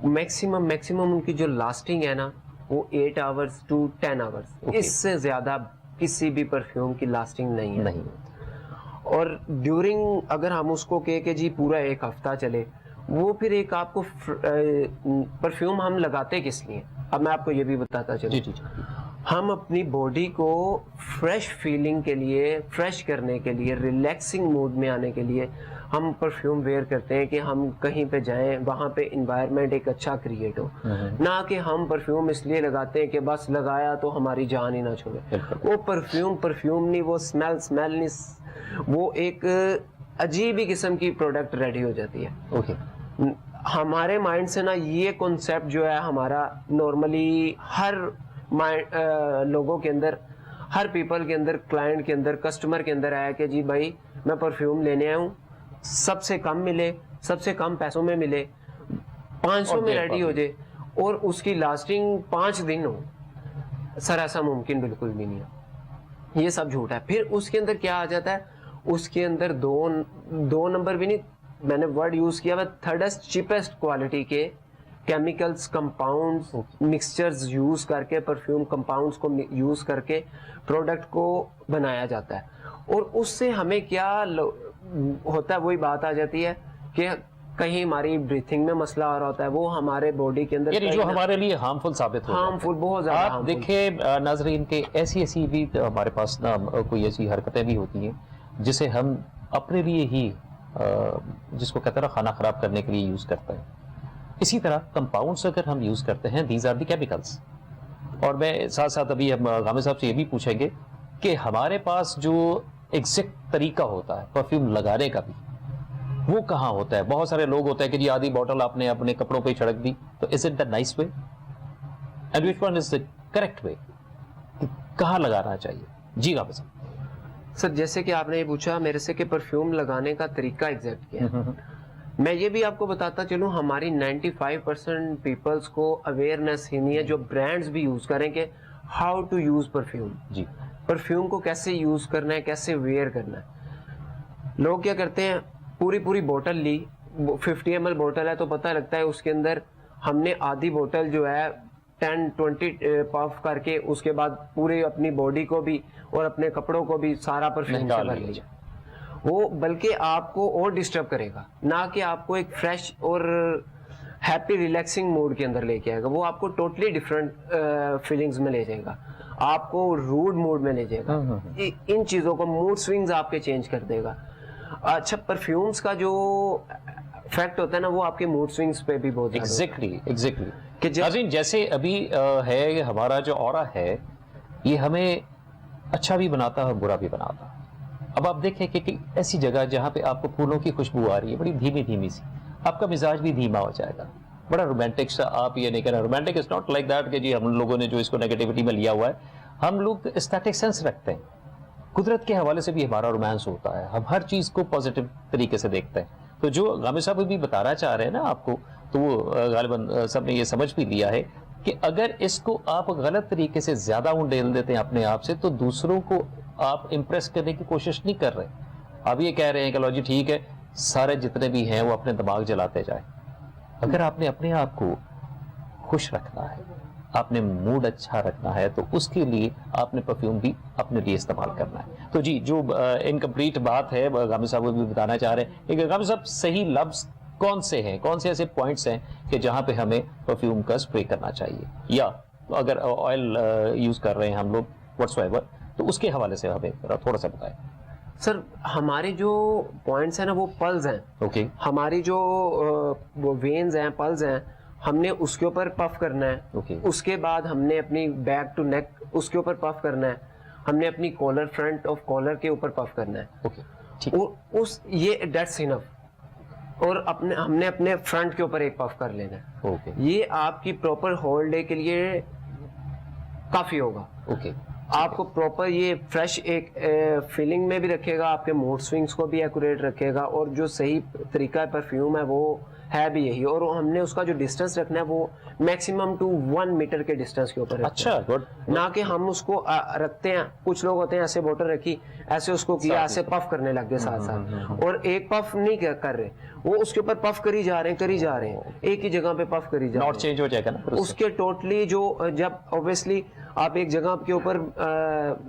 میکسیمم ان کی جو لاسٹنگ ہے نا وہ 8 آورز ٹو 10 آورز, اس سے زیادہ کسی بھی پرفیوم کی لاسٹنگ نہیں ہے. اور ڈیورنگ اگر ہم اس کو کہے کہ جی پورا ایک ہفتہ چلے, وہ پھر ایک آپ کو پرفیوم ہم لگاتے کس لیے, اب میں آپ کو یہ بھی بتاتا چلوں. ہم اپنی باڈی کو فریش فیلنگ کے لیے, فریش کرنے کے لیے, ریلیکسنگ موڈ میں آنے کے لیے ہم پرفیوم ویئر کرتے ہیں کہ ہم کہیں پہ جائیں وہاں پہ انوائرمنٹ ایک اچھا کریٹ ہو, نہ کہ ہم پرفیوم اس لیے لگاتے ہیں کہ بس لگایا تو ہماری جان ہی نہ چھوڑے. وہ پرفیوم نہیں, وہ اسمیل نہیں, وہ ایک عجیب ہی قسم کی پروڈکٹ ریڈی ہو جاتی ہے. ہمارے مائنڈ سے نا یہ کنسیپٹ جو ہے ہمارا نارملی ہر لوگوں کے اندر, ہر پیپل کے اندر, کلائنٹ کے اندر, کسٹمر کے اندر آیا کہ جی بھائی میں پرفیوم لینے آیا ہوں, سب سے کم ملے, سب سے کم پیسوں میں ملے, 500 میں ریڈی ہو جائے اور اس کی لاسٹنگ 5 دن ہو. سر ایسا ممکن بالکل بھی نہیں ہے, یہ سب جھوٹ ہے. پھر اس کے اندر کیا آ جاتا ہے, اس کے اندر دو نمبر بھی نہیں, میں نے ورڈ یوز کیا ہے تھرڈسٹ چیپسٹ کوالٹی کے کیمیکلز, کمپاؤنڈز, مکسچرز یوز کر کے, پرفیوم کمپاؤنڈز کو یوز کر کے پروڈکٹ کو بنایا جاتا ہے. اور اس سے ہمیں کیا ہوتا ہے, وہی بات آ جاتی ہے کہ کہیں ہماری بریتھنگ میں مسئلہ آ رہا ہوتا ہے, وہ ہمارے باڈی کے اندر یعنی جو ہمارے لیے ہارمفل ثابت ہو, ہارمفل, بہت زیادہ. آپ دیکھیں ناظرین کے ایسی بھی ہمارے پاس نا کوئی ایسی حرکتیں بھی ہوتی ہیں جسے ہم اپنے لیے ہی جس کو کہتے ہیں نا کھانا خراب کرنے کے لیے یوز کرتے ہیں. اسی طرح کمپاؤنڈس اگر ہم یوز کرتے ہیں, دیز آر دی کیمیکلس. اور میں ساتھ ساتھ ابھی ہم غامد صاحب سے یہ بھی پوچھیں گے کہ ہمارے پاس جو ایگزیکٹ طریقہ ہوتا ہے پرفیوم لگانے کا بھی, وہ کہاں ہوتا ہے؟ بہت سارے لوگ ہوتے ہیں کہ جی آدھی بوٹل آپ نے اپنے کپڑوں پہ چھڑک دی, تو is it the nice way and which one is the correct way, کہاں لگانا چاہیے؟ جی غامد صاحب. سر جیسے کہ آپ نے یہ پوچھا میرے سے کہ پرفیوم لگانے کا طریقہ ایگزیکٹ کیا ہے, میں یہ بھی آپ کو بتاتا چلوں ہماری 95% پیپلز کو اویئرنیس ہی نہیں ہے, جو برانڈز بھی یوز کریں کہ ہاؤ ٹو یوز پرفیوم. جی, پرفیوم کو کیسے یوز کرنا ہے, کیسے ویئر کرنا ہے. لوگ کیا کرتے ہیں, پوری بوٹل لی, 50 ml بوٹل ہے تو پتہ لگتا ہے اس کے اندر ہم نے آدھی بوٹل جو ہے 10-20 پف کر کے اس کے بعد پوری اپنی باڈی کو بھی اور اپنے کپڑوں کو بھی سارا پرفیوم سے بھر لیا. وہ بلکہ آپ کو اور ڈسٹرب کرے گا, نہ کہ آپ کو ایک فریش اور ہیپی ریلیکسنگ موڈ کے اندر لے کے آئے گا. وہ آپ کو ٹوٹلی ڈفرینٹ فیلنگز میں لے جائے گا, آپ کو روڈ موڈ میں لے جائے گا. ان چیزوں کو موڈ سوئنگز آپ کے چینج کر دے گا. اچھا, پرفیومز کا جو فیکٹ ہوتا ہے نا وہ آپ کے موڈ سوئنگز پہ بھی بہت ایگزیکٹلی کہ جیسے ابھی ہے ہمارا جو اورا ہے, یہ ہمیں اچھا بھی بناتا ہے اور برا بھی بناتا ہے. اب آپ دیکھیں کہ ایسی جگہ جہاں پہ آپ کو پھولوں کی خوشبو آ رہی ہے, بڑی دھیمی سی, آپ کا مزاج بھی دھیما ہو جائے گا, بڑا رومانٹک سا. آپ یہ نہیں کہنا, romantic is not like that کہ جی ہم لوگوں نے جو اس کو نیگیٹیوٹی میں لیا ہوا ہے. ہم لوگ اسٹیٹک سینس رکھتے ہیں, قدرت کے حوالے سے بھی ہمارا رومانس ہوتا ہے, ہم ہر چیز کو پازیٹیو طریقے سے دیکھتے ہیں. تو جو غامد صاحب بھی بتانا چاہ رہے ہیں نا آپ کو, تو وہ غالباً سب نے یہ سمجھ بھی لیا ہے کہ اگر اس کو آپ غلط طریقے سے زیادہ انڈیل دیتے ہیں اپنے آپ سے, تو دوسروں کو آپ امپریس کرنے کی کوشش نہیں کر رہے. آپ یہ کہہ رہے ہیں کہ لو جی ٹھیک ہے, سارے جتنے بھی ہیں وہ اپنے دماغ جلاتے جائیں. اگر آپ نے اپنے آپ کو خوش رکھنا ہے, آپ نے موڈ اچھا رکھنا ہے, تو اس کے لیے آپ نے پرفیوم بھی اپنے لیے استعمال کرنا ہے. تو جی جو انکمپلیٹ بات ہے غامد صاحب بھی بتانا چاہ رہے ہیں کہ غامد صاحب صحیح لفظ کون سے ہیں, کون سے ایسے پوائنٹس ہیں کہ جہاں پہ ہمیں پرفیوم کا اسپرے کرنا چاہیے, یا اگر آئل یوز کر رہے ہیں ہم لوگ واٹس ایور, تو اس کے حوالے سے ہمیں تھوڑا سا بتائیں. سر ہمارے جو پوائنٹس ہیں نا وہ پلز ہیں. اوکے. ہماری جو وینز ہیں پلز ہیں ہم نے اس کے اوپر پف کرنا ہے. اوکے. اس کے بعد ہم نے اپنی بیک ٹو نیک اس کے اوپر پف کرنا ہے. ہم نے اپنی کالر فرنٹ آف کالر کے اوپر پف کرنا ہے. اوکے. یہ دیٹس انف. اور ہم نے اپنے فرنٹ کے اوپر ایک پف کر لینا ہے. اوکے. یہ آپ کی پراپر ہول ڈے کے لیے کافی ہوگا. اوکے. آپ کو پراپر یہ فریش ایک فیلنگ میں بھی رکھے گا, آپ کے موڈ سوئنگس کو بھی ایکوریٹ رکھے گا, اور جو صحیح طریقہ پرفیوم ہے وہ ہے بھی یہی. اور ہم نے اس کا جو ڈسٹینس رکھنا ہے وہ میکسیمم ٹو 1 میٹر کے ڈسٹینس کے اوپر. اچھا, گڈ. نہ کہ ہم اس کو رکھتے ہیں, کچھ لوگ ہوتے ہیں ایسے بوٹل رکھی ایسے اس کو کیا ایسے پف کرنے لگ گئے ساتھ ساتھ, اور ایک پف نہیں کر رہے, وہ اس کے اوپر پف کری جا رہے ہیں ایک ہی جگہ پہ پف کری جا رہے ہیں. نوٹ چینج ہو جائے گا نا اس کے ٹوٹلی جو جب اوبیسلی آپ ایک جگہ کے اوپر,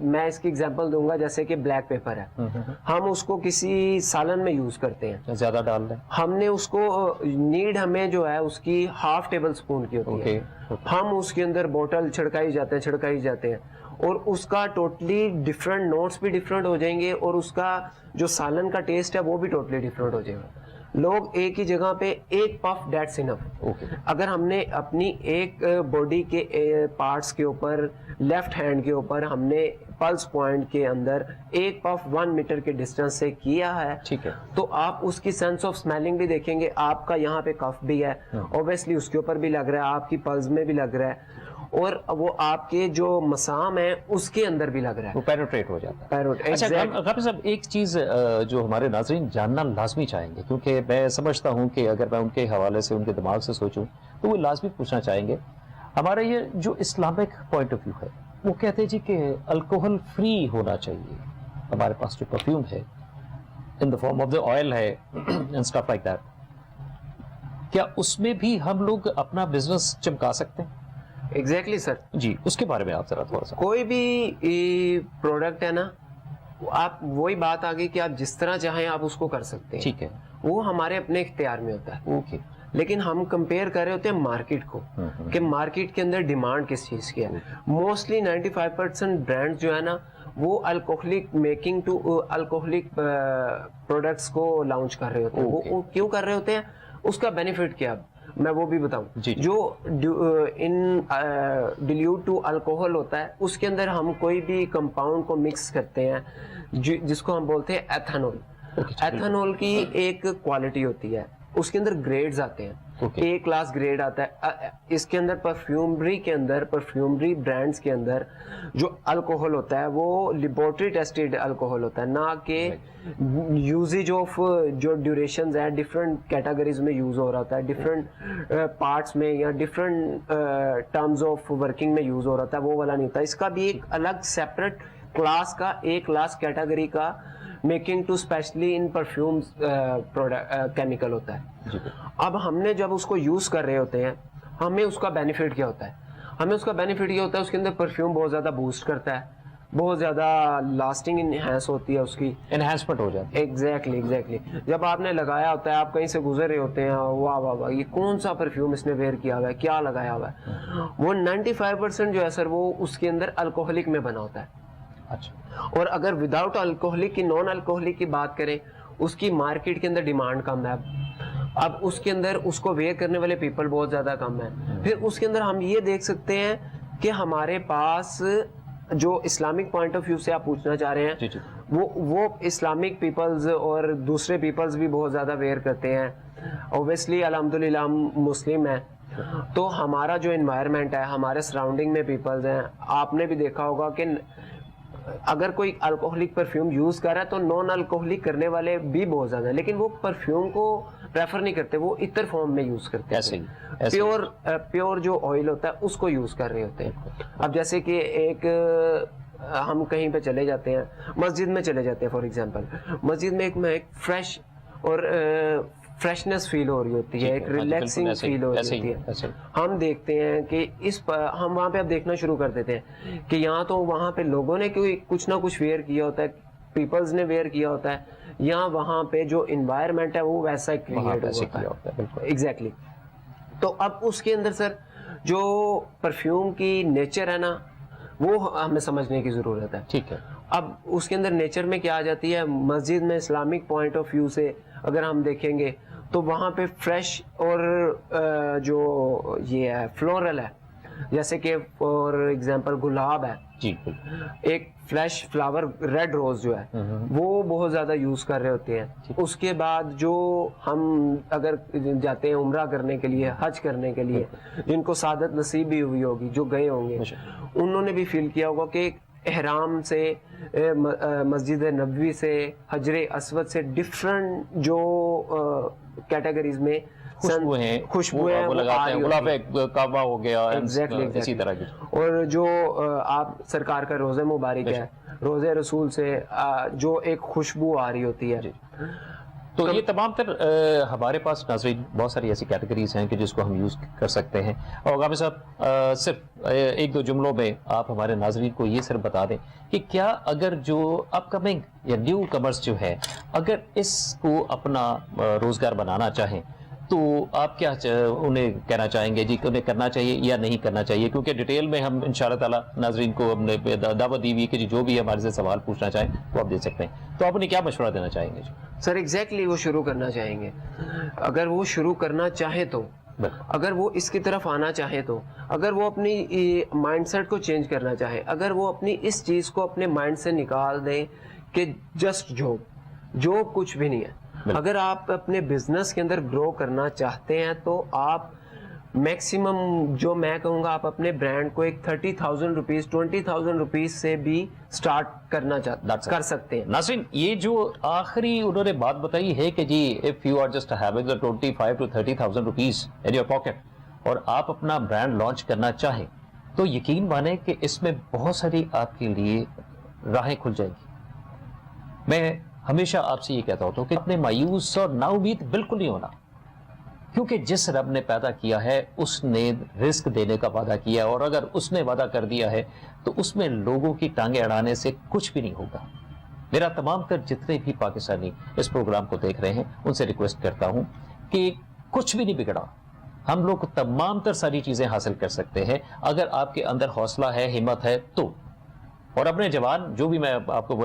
میں اس کی ایگزامپل دوں گا جیسے کہ بلیک پیپر ہے, ہم اس کو کسی سالن میں یوز کرتے ہیں, زیادہ ڈال دیں, ہم نے اس کو نیڈ ہمیں جو ہے اس کی ½ ٹیبل اسپون کی ہوتی ہے, ہم اس کے اندر بوٹل چھڑکائی جاتے ہیں اور اس کا ٹوٹلی ڈفرنٹ نوٹس بھی ڈفرنٹ ہو جائیں گے, اور اس کا جو سالن کا ٹیسٹ ہے وہ بھی ٹوٹلی ڈفرنٹ ہو جائے گا. لوگ ایک ہی جگہ پہ ایک پف دیٹس انف. اگر ہم نے اپنی ایک باڈی کے پارٹس کے اوپر لیفٹ ہینڈ کے اوپر ہم نے پلس پوائنٹ کے اندر ایک پف 1 میٹر کے ڈسٹینس سے کیا ہے, ٹھیک ہے, تو آپ اس کی سینس آف اسمیلنگ بھی دیکھیں گے. آپ کا یہاں پہ کف بھی ہے, اوبیسلی اس کے اوپر بھی لگ رہا ہے, آپ کی پلس میں بھی لگ رہا ہے, اور وہ آپ کے جو مسام ہے اس کے اندر بھی لگ رہا ہے, وہ پینیٹریٹ ہو جاتا ہے. اچھا غافر صاحب, ایک چیز جو ہمارے ناظرین جاننا لازمی چاہیں گے, کیونکہ میں سمجھتا ہوں کہ اگر میں ان کے حوالے سے ان کے دماغ سے سوچوں تو وہ لازمی پوچھنا چاہیں گے. ہمارا یہ جو اسلامک پوائنٹ آف ویو ہے وہ کہتے ہیں جی کہ الکوہل فری ہونا چاہیے. ہمارے پاس جو پرفیوم ہے in the form of the oil ہے اینڈ اسٹف لائک دیٹ, کیا اس میں بھی ہم لوگ اپنا بزنس چمکا سکتے ہیں؟ ایگزیکٹلی سر. جی, اس کے بارے میں آپ ذرا تھوڑا سا. کوئی بھی پروڈکٹ ہے نا, آپ وہی بات آ گئی کہ آپ جس طرح چاہیں آپ اس کو کر سکتے ہیں, ٹھیک ہے, وہ ہمارے اپنے اختیار میں ہوتا ہے. اوکے. لیکن ہم کمپیئر کر رہے ہوتے ہیں مارکیٹ کو, کہ مارکیٹ کے اندر ڈیمانڈ کس چیز کی ہے. موسٹلی 95% برانڈ جو ہے نا وہ alcoholic making to alcoholic products کو لانچ کر رہے ہوتے ہیں. وہ کیوں کر رہے ہوتے ہیں, اس کا بینیفٹ کیا میں وہ بھی بتاؤں. جو ان ڈیلیوٹ ٹو الکوہل ہوتا ہے اس کے اندر ہم کوئی بھی کمپاؤنڈ کو مکس کرتے ہیں جس کو ہم بولتے ہیں ایتھانول. ایتھانول کی ایک کوالٹی ہوتی ہے, اس کے اندر گریڈز آتے ہیں, A کلاس گریڈ آتا ہے. اس کے اندر پرفیومری کے اندر, پرفیومری برانڈز کے اندر جو الکوہل ہوتا ہے وہ لیبورٹری ٹیسٹڈ الکوہل ہوتا ہے, نہ کہ یوزیج آف جو ڈیوریشنز ہیں ڈفرینٹ کیٹیگریز میں یوز ہو رہا ہوتا ہے, ڈفرینٹ پارٹس میں یا ڈفرینٹ ٹرمز آف ورکنگ میں یوز ہو رہا ہوتا ہے, وہ والا نہیں ہوتا. اس کا بھی ایک الگ سیپریٹ کلاس کا, ایک کلاس کیٹیگری کا making to specially in perfumes chemical ہوتا ہے. اب ہم نے جب اس کو یوز کر رہے ہوتے ہیں ہمیں اس کا بینیفٹ کیا ہوتا ہے, ہمیں اس کا بینیفٹ یہ ہوتا ہے اس کے اندر پرفیوم بہت زیادہ بوسٹ کرتا ہے, بہت زیادہ لاسٹنگ انہینس ہوتی ہے, اس کی انہینسمنٹ ہو جاتی ہے. ایگزیکٹلی. جب آپ نے لگایا ہوتا ہے, آپ کہیں سے گزر رہے ہوتے ہیں, واہ واہ واہ یہ کون سا پرفیوم اس نے ویئر کیا ہوا ہے, کیا لگایا ہوا ہے, وہ 95% جو ہے سر وہ اس کے اندر الکوہلک میں بنا ہوتا ہے. اچھا. اور اگر وداؤٹ الکوہلک کی, نان الکوہلک کی بات کریں, اس کی مارکیٹ کے اندر ڈیمانڈ کم ہے. اب اس کے اندر اس کو ویئر کرنے والے پیپل بہت زیادہ کم ہیں. پھر اس کے اندر ہم یہ دیکھ سکتے ہیں کہ ہمارے پاس جو اسلامک پوائنٹ آف ویو سے آپ پوچھنا چاہ رہے ہیں, وہ اسلامک پیپلز اور دوسرے پیپلز بھی بہت زیادہ ویئر کرتے ہیں. اوبیسلی الحمدللہ ہم مسلم ہیں, تو ہمارا جو انوائرمنٹ ہے, ہمارے سراؤنڈنگ میں پیپلز ہیں, آپ نے بھی دیکھا ہوگا کہ اگر کوئی الکوہلک پرفیوم یوز کر رہا ہے تو نان الکوہلک کرنے والے بھی بہت زیادہ ہیں, لیکن وہ پرفیوم کو پریفر نہیں کرتے, وہ عطر فارم میں یوز کرتے ہیں. پیور جو آئل ہوتا ہے اس کو یوز کر رہے ہوتے ہیں. اب جیسے کہ ایک ہم کہیں پہ چلے جاتے ہیں, مسجد میں چلے جاتے ہیں فار ایگزامپل, مسجد میں ایک فریش اور فریشنس فیل ہو رہی ہوتی ہے, ایک ریلیکسنگ فیل ہو رہی ہوتی ہے. ہم دیکھتے ہیں کہ ہم وہاں پہ اب دیکھنا شروع کر دیتے ہیں کہ یہاں تو وہاں پہ لوگوں نے کوئی کچھ نہ کچھ ویئر کیا ہوتا ہے, پیپلز نے ویئر کیا ہوتا ہے, یہاں وہاں پہ جو انوائرمنٹ ہے وہ ویسا کریٹ ہوتا ہے. ایگزیکٹلی. تو اب اس کے اندر سر جو پرفیوم کی نیچر ہے نا وہ ہمیں سمجھنے کی ضرورت ہے. ٹھیک ہے. اب اس کے اندر نیچر میں کیا آ جاتی ہے, مسجد میں اسلامک پوائنٹ آف ویو سے اگر ہم دیکھیں گے تو وہاں پہ فریش اور جو یہ ہے فلورل ہے, جیسے کہ فار ایگزامپل گلاب ہے, جی ایک فلیش فلاور ریڈ روز جو ہے وہ بہت زیادہ یوز کر رہے ہوتے ہیں. اس کے بعد جو ہم اگر جاتے ہیں عمرہ کرنے کے لیے, حج کرنے کے لیے, جن کو سعادت نصیب بھی ہوئی ہوگی, جو گئے ہوں گے, انہوں نے بھی فیل کیا ہوگا کہ احرام سے, مسجد نبوی سے, حجر اسود سے ڈفرنٹ جو کیٹیگریز میں خوشبو ہے, گلاب کعبہ ہو گیا, اسی طرح کی. اور جو آپ سرکار کا روزہ مبارک ہے, روزہ رسول سے جو ایک خوشبو آ رہی ہوتی ہے. تو یہ تمام تر ہمارے پاس ناظرین بہت ساری ایسی کیٹیگریز ہیں کہ جس کو ہم یوز کر سکتے ہیں. اور غامر صاحب صرف ایک دو جملوں میں آپ ہمارے ناظرین کو یہ صرف بتا دیں کہ کیا اگر جو اپ کمنگ یا نیو کمرس جو ہے اگر اس کو اپنا روزگار بنانا چاہیں تو آپ کیا انہیں کہنا چاہیں گے جی کہ انہیں کرنا چاہیے یا نہیں کرنا چاہیے, کیونکہ ڈیٹیل میں ہم انشاءاللہ تعالی ناظرین کو ہم نے دعوت دی ہوئی کہ جی جو بھی ہمارے سے سوال پوچھنا چاہیں وہ آپ دے سکتے ہیں. تو آپ انہیں کیا مشورہ دینا چاہیں گے؟ سر ایگزیکٹلی وہ شروع کرنا چاہیں گے, اگر وہ شروع کرنا چاہیں تو, اگر وہ اس کی طرف آنا چاہیں تو, اگر وہ اپنی مائنڈ سیٹ کو چینج کرنا چاہیں, اگر وہ اپنی اس چیز کو اپنے مائنڈ سے نکال دیں کہ جسٹ جاب کچھ بھی نہیں ہے. اگر آپ اپنے بزنس کے اندر گرو کرنا چاہتے ہیں تو آپ میکسیمم جو میں کہوں گا آپ اپنے برانڈ کو ایک 30,000 روپیز 20,000 روپیز سے بھی سٹارٹ کرنا کر سکتے ہیں. ناظرین یہ جو آخری انہوں نے بات بتائی ہے کہ جی if you are just having the 25 to 30,000 rupees in your pocket اور آپ اپنا برانڈ لانچ کرنا چاہیں تو یقین مانیں کہ اس میں بہت ساری آپ کے لیے راہیں کھل جائیں گی. میں ہمیشہ آپ سے یہ کہتا ہوتا ہوں کہ اتنے مایوس اور نا امید بالکل نہیں ہونا, کیونکہ جس رب نے پیدا کیا ہے اس نے رزق دینے کا وعدہ کیا ہے, اور اگر اس نے وعدہ کر دیا ہے تو اس میں لوگوں کی ٹانگیں اڑانے سے کچھ بھی نہیں ہوگا. میرا تمام تر جتنے بھی پاکستانی اس پروگرام کو دیکھ رہے ہیں ان سے ریکویسٹ کرتا ہوں کہ کچھ بھی نہیں بگڑا, ہم لوگ تمام تر ساری چیزیں حاصل کر سکتے ہیں اگر آپ کے اندر حوصلہ ہے, ہمت ہے تو. اور اپنے جوان جو بھی میں آپ کو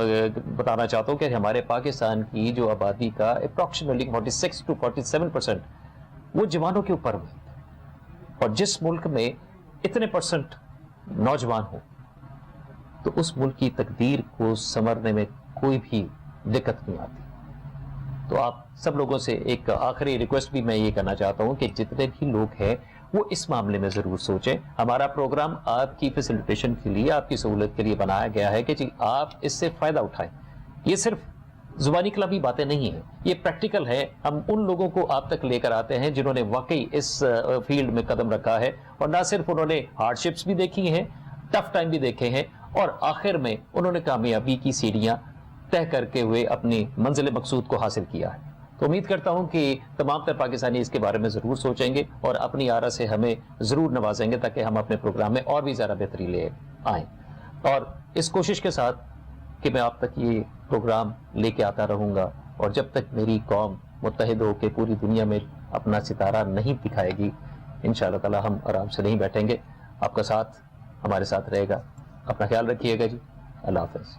بتانا چاہتا ہوں کہ ہمارے پاکستان کی جو آبادی کا اپروکسیمیٹلی 46 to 47% وہ جوانوں کے اوپر ہوئی, اور جس ملک میں اتنے پرسنٹ نوجوان ہوں تو اس ملک کی تقدیر کو سنورنے میں کوئی بھی دقت نہیں آتی. تو آپ سب لوگوں سے ایک آخری ریکویسٹ بھی میں یہ کرنا چاہتا ہوں کہ جتنے بھی لوگ ہیں وہ اس معاملے میں ضرور سوچیں. ہمارا پروگرام آپ کی فیسیلیٹیشن کے لیے, آپ کی سہولت کے لیے بنایا گیا ہے کہ جی آپ اس سے فائدہ اٹھائیں. یہ صرف زبانی کلابی باتیں نہیں ہیں, یہ پریکٹیکل ہے. ہم ان لوگوں کو آپ تک لے کر آتے ہیں جنہوں نے واقعی اس فیلڈ میں قدم رکھا ہے, اور نہ صرف انہوں نے ہارڈ شپس بھی دیکھی ہیں, ٹف ٹائم بھی دیکھے ہیں, اور آخر میں انہوں نے کامیابی کی سیڑھیاں طے کر کے ہوئے اپنی منزل مقصود کو حاصل کیا ہے. تو امید کرتا ہوں کہ تمام تر پاکستانی اس کے بارے میں ضرور سوچیں گے اور اپنی آرا سے ہمیں ضرور نوازیں گے تاکہ ہم اپنے پروگرام میں اور بھی زیادہ بہتری لے آئیں. اور اس کوشش کے ساتھ کہ میں آپ تک یہ پروگرام لے کے آتا رہوں گا, اور جب تک میری قوم متحد ہو کے پوری دنیا میں اپنا ستارہ نہیں دکھائے گی انشاءاللہ تعالی ہم آرام سے نہیں بیٹھیں گے. آپ کا ساتھ ہمارے ساتھ رہے گا. اپنا خیال رکھیے گا جی. اللہ حافظ.